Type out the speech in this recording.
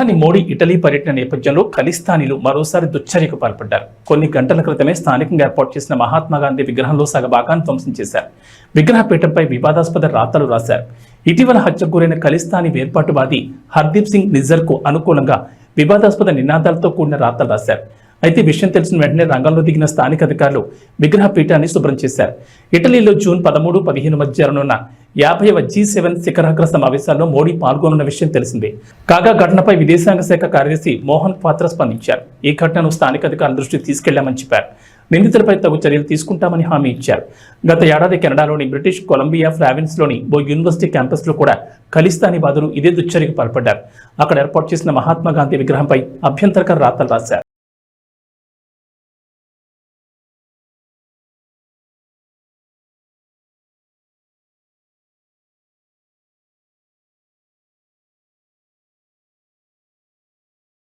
ప్రధాని మోడీ ఇటలీ పర్యటన నేపథ్యంలో ఖలిస్తానీలు మరోసారి దుశ్చర్యకు పాల్పడ్డారు. కొన్ని గంటల క్రితమే స్థానికంగా ఏర్పాటు చేసిన మహాత్మాగాంధీ విగ్రహంలో సగభాగాన్ని ధ్వంసం చేశారు. విగ్రహపీఠంపై వివాదాస్పద రాతలు రాశారు. ఇటీవల హత్యకు గురైన ఖలిస్తానీ వేర్పాటువాది హర్దీప్ సింగ్ నిజ్జర్కు అనుకూలంగా వివాదాస్పద నినాదాలతో కూడిన రాతలు రాశారు. అయితే విషయం తెలిసిన వెంటనే రంగంలో దిగిన స్థానిక అధికారులు విగ్రహ పీఠాన్ని శుభ్రం చేశారు. ఇటలీలో జూన్ 13-15 మధ్య జరగనున్న 50వ G7 శిఖరాగ్ర సమావేశాల్లో మోడీ పాల్గొనున్న విషయం తెలిసిందే. కాగా ఘటనపై విదేశాంగ శాఖ కార్యదర్శి మోహన్ పాత్ర స్పందించారు. ఈ ఘటనను స్థానిక అధికారుల దృష్టికి తీసుకెళ్లామని చెప్పారు. నిందితులపై తగు చర్యలు తీసుకుంటామని హామీ ఇచ్చారు. గత ఏడాది కెనడాలోని బ్రిటిష్ కొలంబియా ప్రావిన్స్లోని ఓ యూనివర్సిటీ క్యాంపస్లో కూడా ఖలిస్తానీ వాదులు ఇదే దుశ్చర్యకు పాల్పడ్డారు. అక్కడ ఏర్పాటు చేసిన మహాత్మాగాంధీ విగ్రహంపై అభ్యంతరకర రాతలు రాశారు.